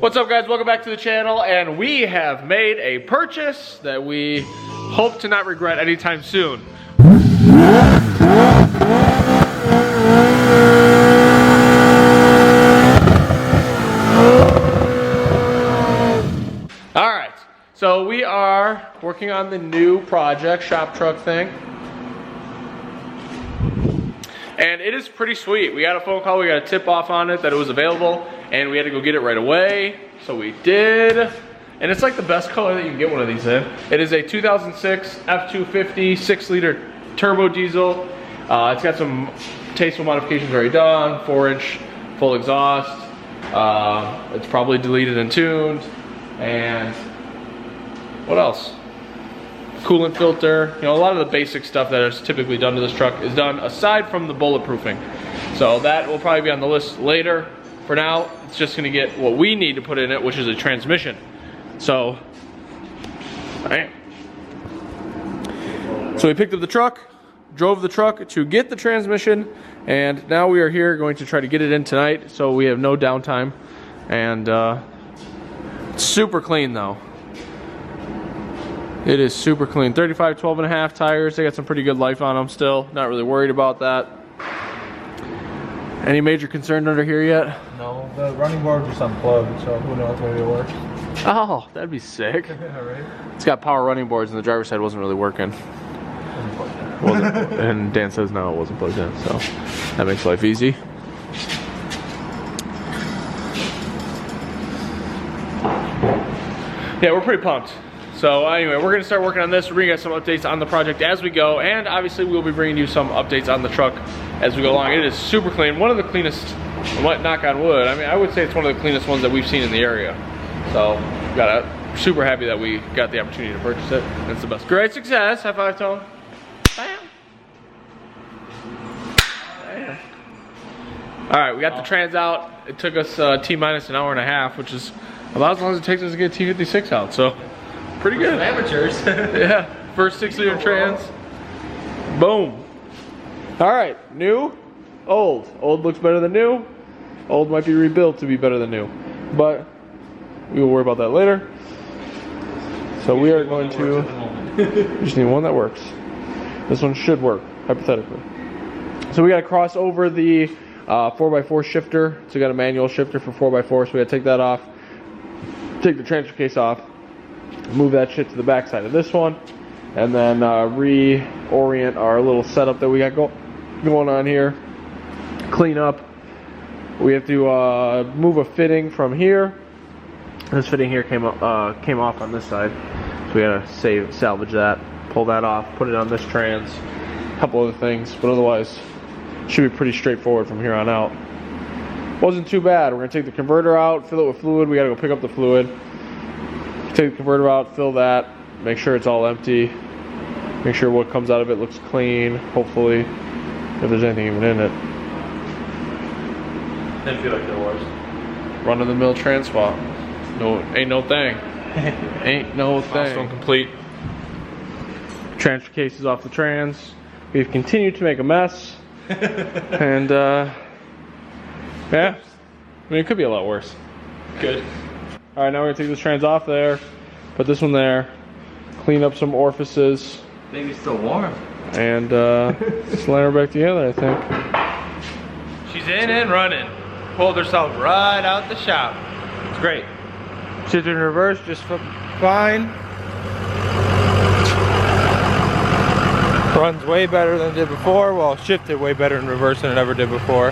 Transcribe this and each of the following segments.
What's up, guys? Welcome back to the channel, and we have made a purchase that we hope to not regret anytime soon. Alright, so we are working on the new project, shop truck thing. And it is pretty sweet. We got a phone call, we got a tip off on it that it was available, and we had to go get it right away. So we did. And it's like the best color that you can get one of these in. It is a 2006 F250 6-liter turbo diesel. It's got some tasteful modifications already done. 4-inch full exhaust. It's probably deleted and tuned. And what else? Coolant filter, you know, a lot of the basic stuff that is typically done to this truck is done aside from the bulletproofing. So that will probably be on the list later. For now, it's just gonna get what we need to put in it, which is a transmission. So, all right. So we picked up the truck, drove the truck to get the transmission, and now we are here going to try to get it in tonight, so we have no downtime. And it's super clean though. It is super clean. 35 12.5 tires. They got some pretty good life on them still. Not really worried about that. Any major concern under here yet? No, the running board just unplugged, so who knows, maybe it works. Oh, that'd be sick. Yeah, right? It's got power running boards and the driver's side wasn't really working. And Dan says no, it wasn't plugged in, so that makes life easy. Yeah, we're pretty pumped. So anyway, we're gonna start working on this. We're gonna get some updates on the project as we go, and obviously we'll be bringing you some updates on the truck as we go along. It is super clean. One of the cleanest, knock on wood, I mean, I would say it's one of the cleanest ones that we've seen in the area. So, super happy that we got the opportunity to purchase it. It's the best. Great success. High five, Tone. Bam. Bam. All right, we got the trans out. It took us T-minus an hour and a half, which is about as long as it takes us to get T56 out. So, pretty good. Amateurs. Yeah, first 6-liter trans. Boom. All right, new, old. Old looks better than new. Old might be rebuilt to be better than new, but we will worry about that later. So we are going to just need one that works. This one should work, hypothetically. So we got to cross over the 4x4 shifter. So we got a manual shifter for 4x4, so we got to take that off. Take the transfer case off. Move that shit to the back side of this one, and then reorient our little setup that we got going on here. Clean up. We have to move a fitting from here. This fitting here came off on this side, so we gotta salvage that, pull that off, put it on this trans. A couple other things, but otherwise should be pretty straightforward from here on out. Wasn't too bad. We're gonna take the converter out, fill it with fluid. We gotta go pick up the fluid. Take the converter out, fill that, make sure it's all empty, make sure what comes out of it looks clean, hopefully, if there's anything even in it. Didn't feel like there was. Run-of-the-mill trans swap. No, ain't no thing. Ain't no thing. Milestone complete. Transfer case is off the trans. We've continued to make a mess. And, yeah. I mean, it could be a lot worse. Good. All right, now we're gonna take this trans off there, put this one there, clean up some orifices. Maybe it's still warm. And slam her back together, I think. She's in and running. Pulled herself right out the shop. It's great. Shift in reverse, just fine. Runs way better than it did before. Well, shifted way better in reverse than it ever did before.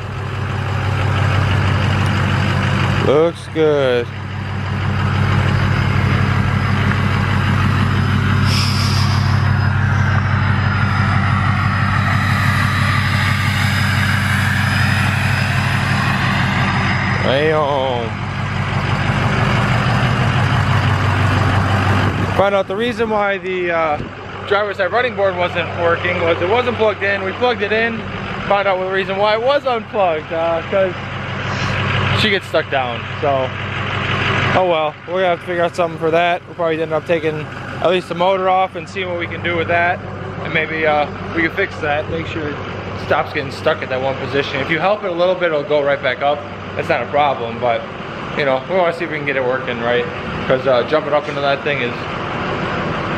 Looks good. Found out the reason why the driver's side running board wasn't working was it wasn't plugged in. We plugged it in, found out the reason why it was unplugged, because she gets stuck down. So, oh well, we're gonna have to figure out something for that. We'll probably end up taking at least the motor off and seeing what we can do with that, and maybe we can fix that. Make sure it stops getting stuck at that one position. If you help it a little bit, it'll go right back up. That's not a problem, but you know, we want to see if we can get it working right. Because jumping up into that thing is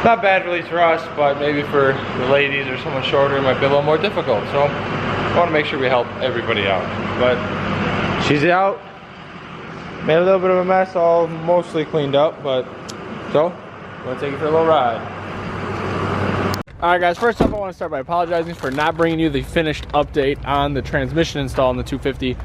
not bad really for us, but maybe for the ladies or someone shorter it might be a little more difficult. So I want to make sure we help everybody out. But she's out. Made a little bit of a mess, all mostly cleaned up, but so I'm gonna take it for a little ride. Alright guys, first off I want to start by apologizing for not bringing you the finished update on the transmission install on the 250.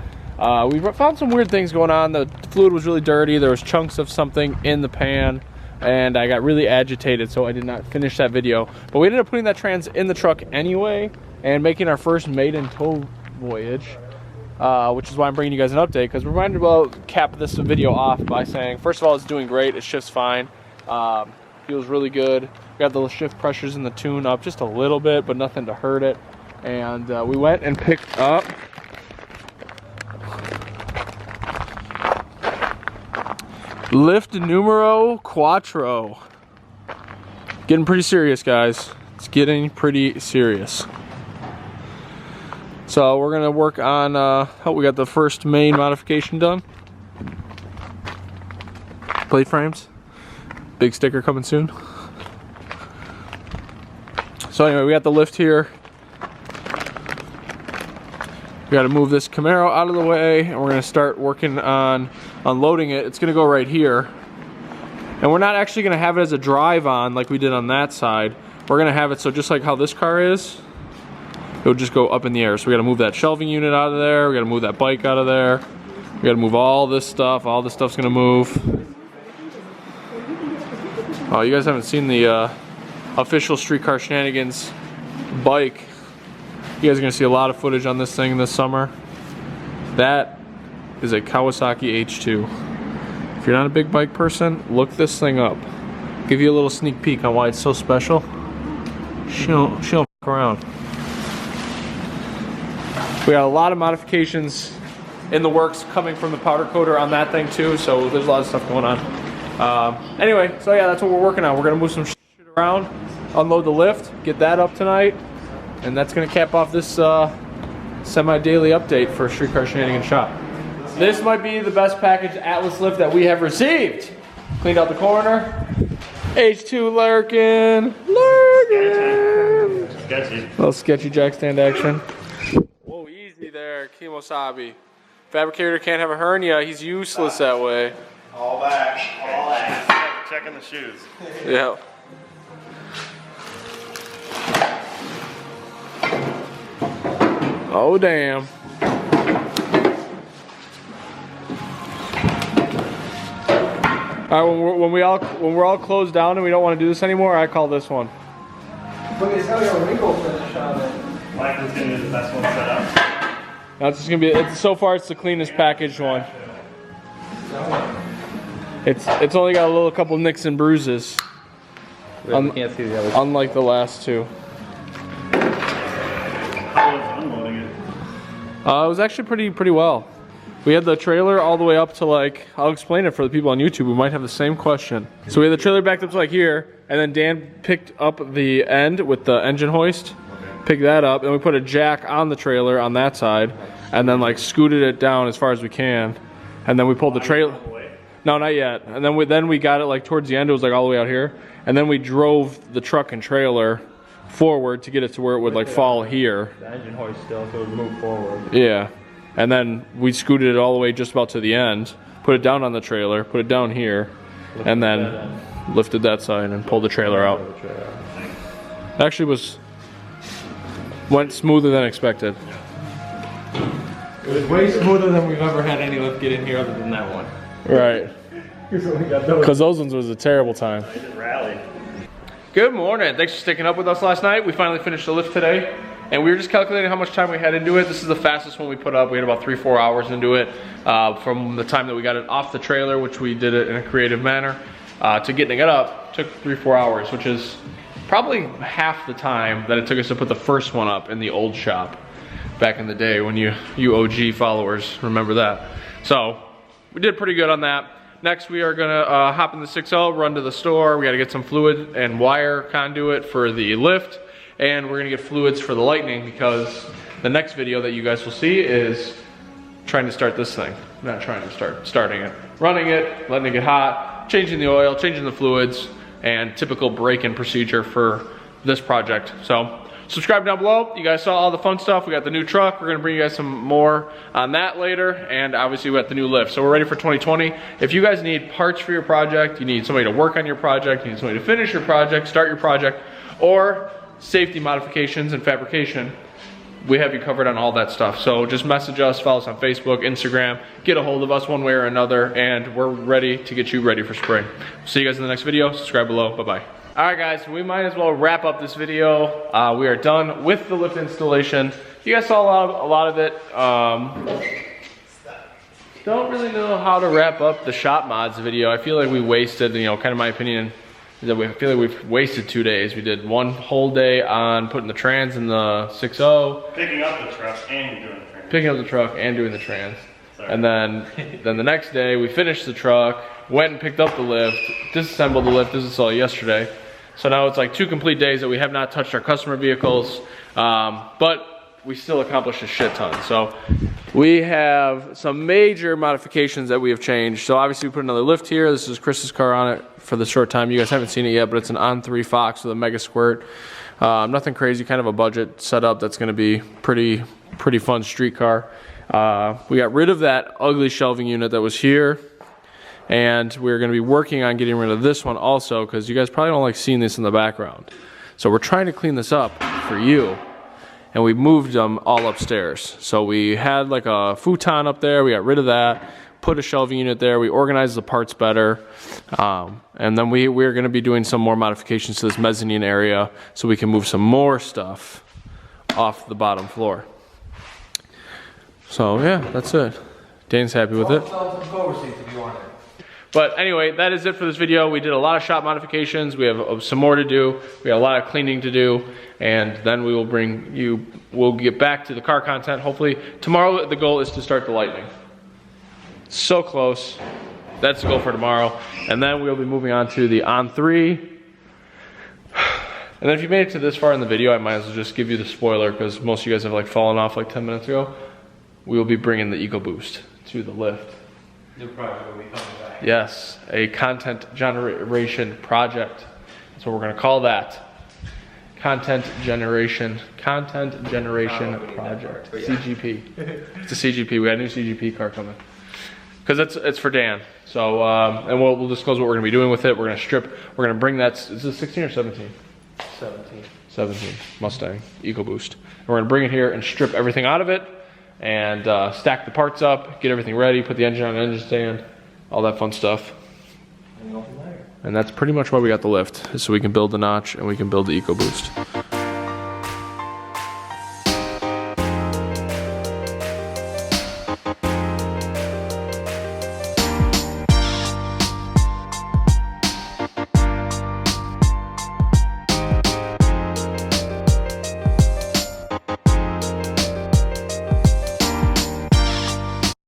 We found some weird things going on. The fluid was really dirty, there was chunks of something in the pan, and I got really agitated, so I did not finish that video. But we ended up putting that trans in the truck anyway, and making our first maiden tow voyage. Which is why I'm bringing you guys an update, because we might as well cap this video off by saying, first of all, it's doing great, it shifts fine, feels really good. We got the shift pressures in the tune up just a little bit, but nothing to hurt it. And we went and picked up lift numero quattro. Getting pretty serious, guys. It's getting pretty serious. So we're gonna work on, we got the first main modification done. Plate frames. Big sticker coming soon. So anyway, we got the lift here. We gotta move this Camaro out of the way, and we're gonna start working on unloading it. It's gonna go right here. And we're not actually gonna have it as a drive on like we did on that side. We're gonna have it so just like how this car is, it'll just go up in the air. So we gotta move that shelving unit out of there. We gotta move that bike out of there. We gotta move all this stuff. All this stuff's gonna move. Oh, you guys haven't seen the official Streetcar Shenanigans bike. You guys are gonna see a lot of footage on this thing this summer. That is a Kawasaki H2. If you're not a big bike person, look this thing up. Give you a little sneak peek on why it's so special. She don't fuck around. We got a lot of modifications in the works coming from the powder coater on that thing too, so there's a lot of stuff going on. Anyway, so yeah, that's what we're working on. We're gonna move some shit around, unload the lift, get that up tonight, and that's gonna cap off this semi-daily update for Streetcar Shenanigans shop. This might be the best package Atlas lift that we have received. Cleaned out the corner. H2 lurking. Sketchy. Little sketchy jack stand action. Whoa, easy there, Kimosabi. Fabricator can't have a hernia, he's useless that way. All back, all ass. Checking the shoes. Yeah. Oh damn. All right, when we're all closed down and we don't want to do this anymore, I call this one. Look, it's got a wrinkle finish on it. Michael's gonna be the best one set up. That's just gonna be. So far, it's the cleanest packaged one. It's only got a couple nicks and bruises. We can't see the other. Unlike the last two. How was unloading it? It was actually pretty well. We had the trailer all the way up to like, I'll explain it for the people on YouTube who might have the same question. So we had the trailer backed up to like here, and then Dan picked up the end with the engine hoist, picked that up, and we put a jack on the trailer on that side, and then like scooted it down as far as we can, and then we pulled the trailer. No, not yet. And then we got it like towards the end, it was like all the way out here, and then we drove the truck and trailer forward to get it to where it would like fall here. The engine hoist still, so it would move forward. Yeah. And then we scooted it all the way just about to the end, put it down on the trailer, put it down here, and then lifted that side and pulled the trailer out. Actually went smoother than expected. It was way smoother than we've ever had any lift get in here other than that one. Right. Because those ones was a terrible time. I just rallied. Good morning. Thanks for sticking up with us last night. We finally finished the lift today. And we were just calculating how much time we had into it. This is the fastest one we put up. We had about 3-4 hours into it from the time that we got it off the trailer, which we did it in a creative manner, to getting it up. Took 3-4 hours, which is probably half the time that it took us to put the first one up in the old shop back in the day when you OG followers remember that. So we did pretty good on that. Next we are gonna hop in the 6L, run to the store. We gotta get some fluid and wire conduit for the lift. And we're gonna get fluids for the Lightning because the next video that you guys will see is trying to start this thing. not trying to starting it. Running it, letting it get hot, changing the oil, changing the fluids, and typical break-in procedure for this project. So subscribe down below. You guys saw all the fun stuff. We got the new truck. We're gonna bring you guys some more on that later. And obviously we got the new lift. So we're ready for 2020. If you guys need parts for your project, you need somebody to work on your project, you need somebody to finish your project, start your project, or safety modifications and fabrication, we have you covered on all that stuff. So just message us, follow us on Facebook, Instagram, get a hold of us one way or another, and we're ready to get you ready for spring. See you guys in the next video. Subscribe below. Bye-bye. All right, guys, we might as well wrap up this video. We are done with the lift installation. You guys saw a lot of it. Don't really know how to wrap up the shop mods video. I feel like we wasted, you know, kind of my opinion is that I feel like we've wasted 2 days. We did one whole day on putting the trans in the 6.0. Picking up the truck and doing the trans. Picking up the truck and doing the trans. Sorry. And then the next day we finished the truck, went and picked up the lift, disassembled the lift. This is all yesterday. So now it's like 2 complete days that we have not touched our customer vehicles, but we still accomplished a shit ton. So we have some major modifications that we have changed. So obviously we put another lift here. This is Chris's car on it for the short time. You guys haven't seen it yet, but it's an on-3 Fox with a mega squirt. Nothing crazy, kind of a budget setup that's gonna be pretty fun street car. We got rid of that ugly shelving unit that was here. And we're gonna be working on getting rid of this one also, because you guys probably don't like seeing this in the background. So we're trying to clean this up for you. And we moved them all upstairs. So we had like a futon up there, we got rid of that, put a shelving unit there, we organized the parts better. And then we're gonna be doing some more modifications to this mezzanine area so we can move some more stuff off the bottom floor. So yeah, that's it. Dane's happy with it. But anyway, that is it for this video. We did a lot of shop modifications. We have some more to do. We have a lot of cleaning to do. And then we will we'll get back to the car content. Hopefully tomorrow the goal is to start the Lightning. So close. That's the goal for tomorrow. And then we'll be moving on to the on-3. And then if you made it to this far in the video, I might as well just give you the spoiler because most of you guys have like fallen off like 10 minutes ago. We will be bringing the EcoBoost to the lift. New project will be coming back. Yes, a content generation project. That's what we're gonna call that. Content generation project. CGP. It's a CGP. We got a new CGP car coming. Because it's for Dan. So and we'll disclose what we're gonna be doing with it. We're gonna strip. We're gonna bring that. Is this 16 or 17? 17 Mustang EcoBoost. And we're gonna bring it here and strip everything out of it. And stack the parts up, get everything ready, put the engine on an engine stand, all that fun stuff. And that's pretty much why we got the lift, is so we can build the notch and we can build the EcoBoost.